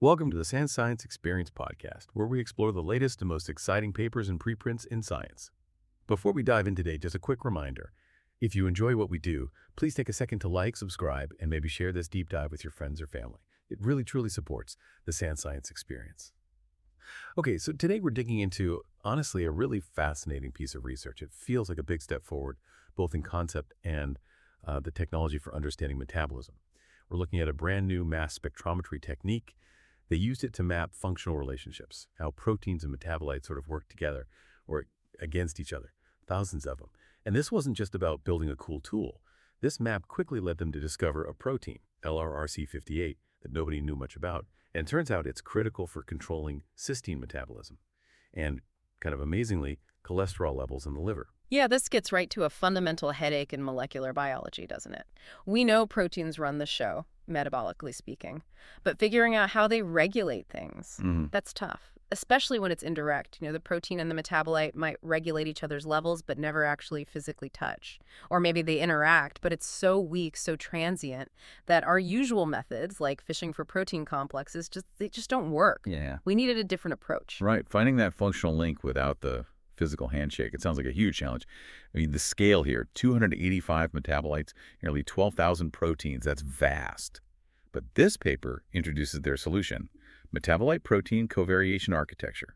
Welcome to the Sand Science Experience podcast, where we explore the latest and most exciting papers and preprints in science. Before we dive in today, just a quick reminder. If you enjoy what we do, please take a second to like, subscribe, and maybe share this deep dive with your friends or family. It really, truly supports the Sand Science Experience. Okay, so today we're digging into, honestly, a really fascinating piece of research. It feels like a big step forward, both in concept and the technology for understanding metabolism. We're looking at a brand new mass spectrometry technique. They used it to map functional relationships, how proteins and metabolites sort of work together or against each other, thousands of them. And this wasn't just about building a cool tool. This map quickly led them to discover a protein, LRRC58, that nobody knew much about. And it turns out it's critical for controlling cysteine metabolism and, kind of amazingly, cholesterol levels in the liver. Yeah, this gets right to a fundamental headache in molecular biology, doesn't it? We know proteins run the show, metabolically speaking, but figuring out how they regulate things, that's tough, especially when it's indirect. The protein and the metabolite might regulate each other's levels, but never actually physically touch. Or maybe they interact, but it's so weak, so transient, that our usual methods, like fishing for protein complexes, they just don't work. Yeah. We needed a different approach. Right. Finding that functional link without the physical handshake, it sounds like a huge challenge. I mean, the scale here, 285 metabolites, nearly 12,000 proteins, that's vast. But this paper introduces their solution, metabolite protein covariation architecture,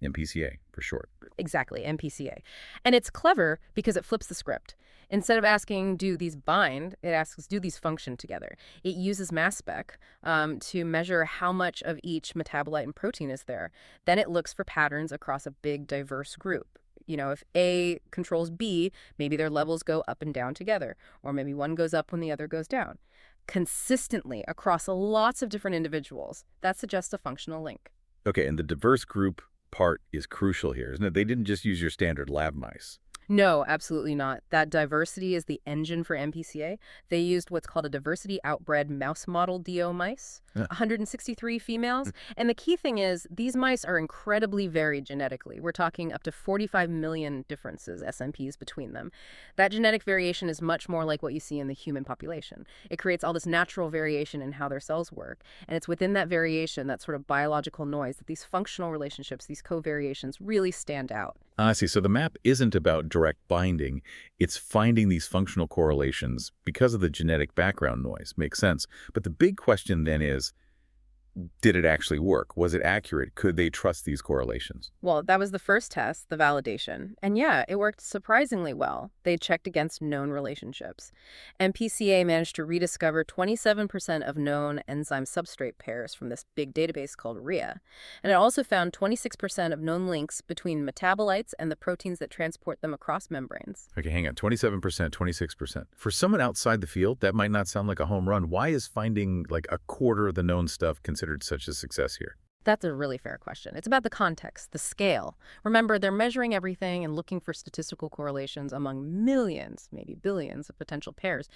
MPCA for short. Exactly, MPCA. And it's clever because it flips the script. Instead of asking, do these bind, it asks, do these function together? It uses mass spec to measure how much of each metabolite and protein is there. Then it looks for patterns across a big, diverse group. If A controls B, maybe their levels go up and down together, or maybe one goes up when the other goes down. Consistently across lots of different individuals, that suggests a functional link. Okay, and the diverse group part is crucial here, isn't it? They didn't just use your standard lab mice. No, absolutely not. That diversity is the engine for MPCA. They used what's called a diversity outbred mouse model DO mice, 163 females. And the key thing is these mice are incredibly varied genetically. We're talking up to 45 million differences, SNPs, between them. That genetic variation is much more like what you see in the human population. It creates all this natural variation in how their cells work. And it's within that variation, that sort of biological noise, that these functional relationships, these covariations really stand out. I see. So the map isn't about direct binding. It's finding these functional correlations because of the genetic background noise. Makes sense. But the big question then is, did it actually work? Was it accurate? Could they trust these correlations? Well, that was the first test, the validation. And yeah, it worked surprisingly well. They checked against known relationships. MPCA managed to rediscover 27% of known enzyme-substrate pairs from this big database called RIA. And it also found 26% of known links between metabolites and the proteins that transport them across membranes. Okay, hang on. 27%, 26%. For someone outside the field, that might not sound like a home run. Why is finding like a quarter of the known stuff considered such a success here? That's a really fair question. It's about the context, the scale. Remember, they're measuring everything and looking for statistical correlations among millions, maybe billions of potential pairs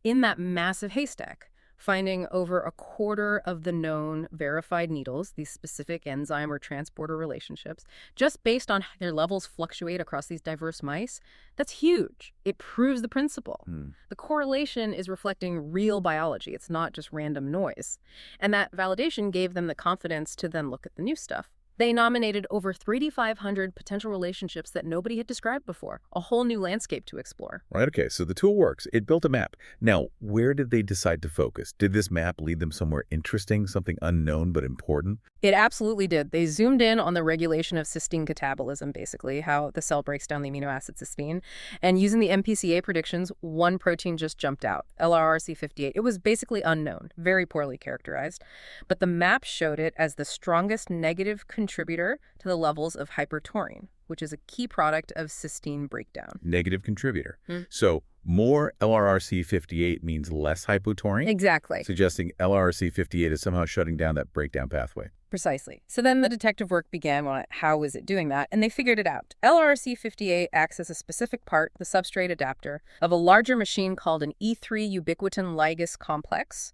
in that massive haystack. Finding over a quarter of the known verified needles, these specific enzyme or transporter relationships, just based on how their levels fluctuate across these diverse mice, that's huge. It proves the principle. The correlation is reflecting real biology. It's not just random noise. And that validation gave them the confidence to then look at the new stuff. They nominated over 3,500 potential relationships that nobody had described before, a whole new landscape to explore. Right, okay, so the tool works. It built a map. Now, where did they decide to focus? Did this map lead them somewhere interesting, something unknown but important? It absolutely did. They zoomed in on the regulation of cysteine catabolism, basically, how the cell breaks down the amino acid cysteine. And using the MPCA predictions, one protein just jumped out, LRRC58. It was basically unknown, very poorly characterized. But the map showed it as the strongest negative contributor to the levels of Hypotaurine, which is a key product of cysteine breakdown. Negative contributor. So more LRRC58 means less hypotaurine? Exactly. Suggesting LRRC58 is somehow shutting down that breakdown pathway. Precisely. So then the detective work began on how was it doing that, and they figured it out. LRRC58 acts as a specific part, the substrate adapter, of a larger machine called an E3 ubiquitin ligase complex,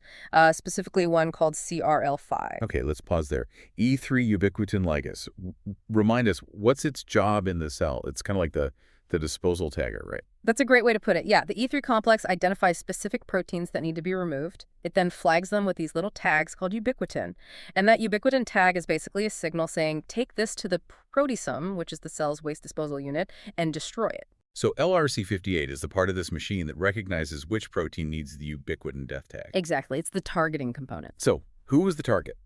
specifically one called CRL5. Okay, let's pause there. E3 ubiquitin ligase. Remind us, what's its job in the cell? It's kind of like the the disposal tagger, right? That's a great way to put it. Yeah, the E3 complex identifies specific proteins that need to be removed. It then flags them with these little tags called ubiquitin. And that ubiquitin tag is basically a signal saying, take this to the proteasome, which is the cell's waste disposal unit, and destroy it. So LRC58 is the part of this machine that recognizes which protein needs the ubiquitin death tag. Exactly. It's the targeting component. So who was the target?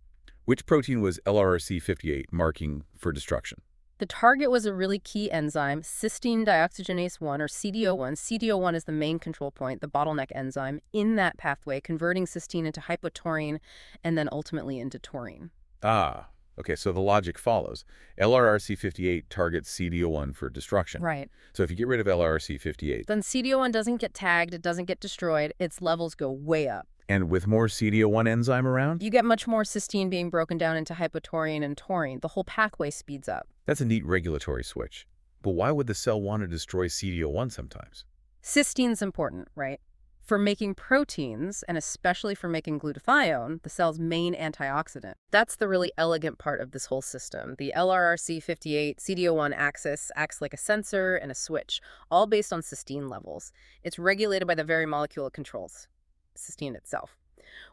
Which protein was LRC58 marking for destruction? The target was a really key enzyme, cysteine dioxygenase 1, or CDO1. CDO1 is the main control point, the bottleneck enzyme, in that pathway, converting cysteine into hypotaurine and then ultimately into taurine. Ah, okay, so the logic follows. LRRC58 targets CDO1 for destruction. Right. So if you get rid of LRRC58, Then CDO1 doesn't get tagged, it doesn't get destroyed, its levels go way up. and with more CDO1 enzyme around, You get much more cysteine being broken down into hypotaurine and taurine. The whole pathway speeds up. that's a neat regulatory switch. But why would the cell want to destroy CDO1 sometimes? Cysteine's important, right? For making proteins, and especially for making glutathione, the cell's main antioxidant. That's the really elegant part of this whole system. The LRRC58 CDO1 axis acts like a sensor and a switch, all based on cysteine levels. It's regulated by the very molecule it controls, cysteine itself.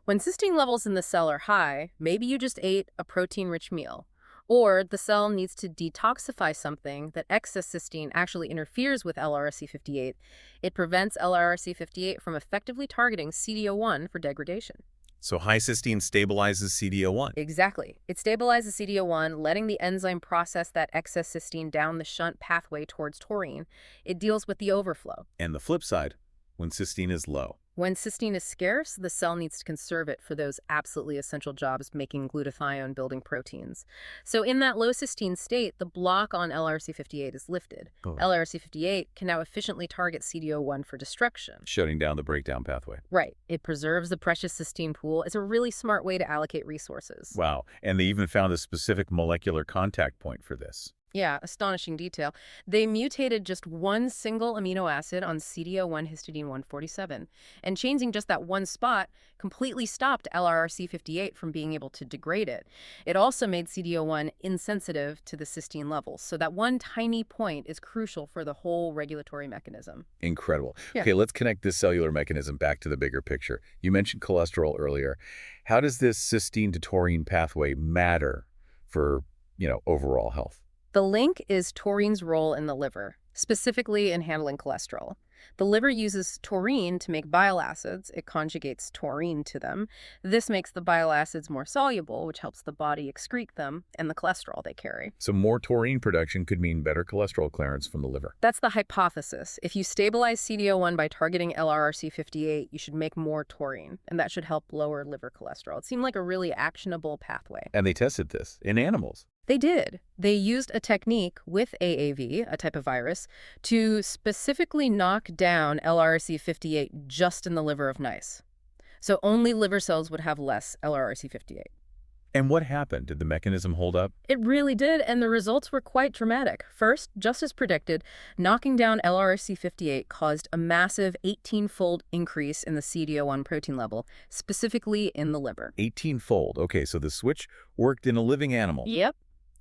When cysteine levels in the cell are high, maybe you just ate a protein-rich meal. Or the cell needs to detoxify something that excess cysteine actually interferes with LRRC58. It prevents LRRC58 from effectively targeting CDO1 for degradation. So high cysteine stabilizes CDO1. Exactly. It stabilizes CDO1, letting the enzyme process that excess cysteine down the shunt pathway towards taurine. It deals with the overflow. And the flip side, when cysteine is low. When cysteine is scarce, the cell needs to conserve it for those absolutely essential jobs making glutathione-building proteins. So in that low cysteine state, the block on LRRC58 is lifted. LRRC58 can now efficiently target CDO1 for destruction. Shutting down the breakdown pathway. Right. It preserves the precious cysteine pool. It's a really smart way to allocate resources. Wow. And they even found a specific molecular contact point for this. Yeah, astonishing detail. They mutated just one single amino acid on CDO1 histidine 147, and changing just that one spot completely stopped LRRC58 from being able to degrade it. It also made CDO1 insensitive to the cysteine levels, so that one tiny point is crucial for the whole regulatory mechanism. Incredible. Yeah. Okay, let's connect this cellular mechanism back to the bigger picture. You mentioned cholesterol earlier. How does this cysteine to taurine pathway matter for, overall health? The link is taurine's role in the liver, specifically in handling cholesterol. The liver uses taurine to make bile acids. It conjugates taurine to them. This makes the bile acids more soluble, which helps the body excrete them and the cholesterol they carry. So more taurine production could mean better cholesterol clearance from the liver. That's the hypothesis. If you stabilize CDO1 by targeting LRRC58, you should make more taurine, and that should help lower liver cholesterol. It seemed like a really actionable pathway. And they tested this in animals. They did. They used a technique with AAV, a type of virus, to specifically knock down LRRC58 just in the liver of mice. So only liver cells would have less LRRC58. And what happened? Did the mechanism hold up? It really did, and the results were quite dramatic. First, just as predicted, knocking down LRRC58 caused a massive 18-fold increase in the CDO1 protein level, specifically in the liver. 18-fold. Okay, so the switch worked in a living animal. Yep.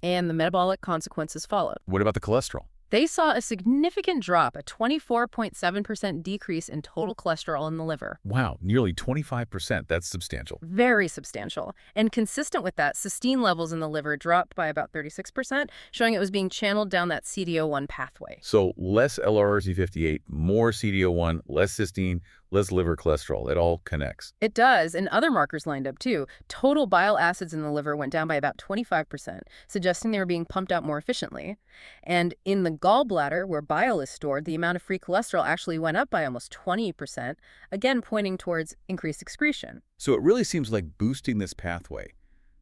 And the metabolic consequences followed. What about the cholesterol? They saw a significant drop, a 24.7% decrease in total cholesterol in the liver. Wow, nearly 25%. That's substantial. Very substantial. And consistent with that, cysteine levels in the liver dropped by about 36%, showing it was being channeled down that CDO1 pathway. So less LRRC58, more CDO1, less cysteine, less liver cholesterol. It all connects. It does, and other markers lined up too. Total bile acids in the liver went down by about 25%, suggesting they were being pumped out more efficiently. And in the gallbladder, where bile is stored, the amount of free cholesterol actually went up by almost 20%, again pointing towards increased excretion. So it really seems like boosting this pathway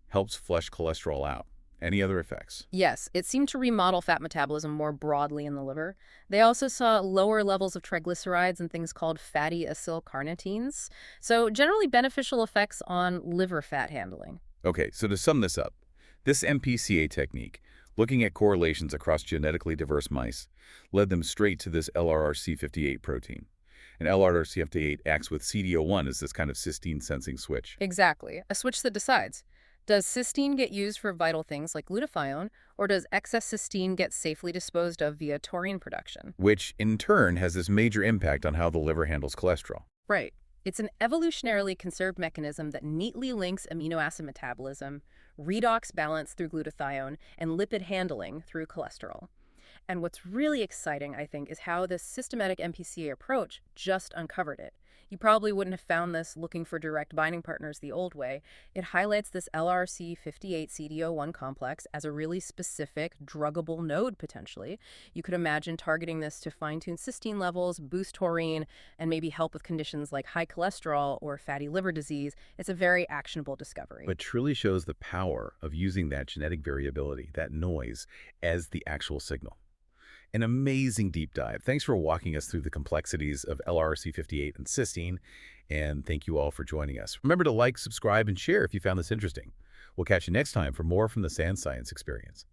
helps flush cholesterol out. Any other effects? Yes, it seemed to remodel fat metabolism more broadly in the liver. They also saw lower levels of triglycerides and things called fatty acylcarnitines. So generally beneficial effects on liver fat handling. Okay, so to sum this up, this MPCA technique, looking at correlations across genetically diverse mice, led them straight to this LRRC58 protein. And LRRC58 acts with CDO1 as this kind of cysteine sensing switch. Exactly. A switch that decides, Does cysteine get used for vital things like glutathione, or does excess cysteine get safely disposed of via taurine production? Which, in turn, has this major impact on how the liver handles cholesterol. Right. It's an evolutionarily conserved mechanism that neatly links amino acid metabolism, redox balance through glutathione, and lipid handling through cholesterol. And what's really exciting, I think, is how this systematic MPCA approach just uncovered it. You probably wouldn't have found this looking for direct binding partners the old way. It highlights this LRC58-CD01 complex as a really specific, druggable node, potentially. You could imagine targeting this to fine-tune cysteine levels, boost taurine, and maybe help with conditions like high cholesterol or fatty liver disease. It's a very actionable discovery. But truly shows the power of using that genetic variability, that noise, as the actual signal. An amazing deep dive. Thanks for walking us through the complexities of LRC58 and cysteine, and thank you all for joining us. Remember to like, subscribe, and share if you found this interesting. We'll catch you next time for more from the Sand Science Experience.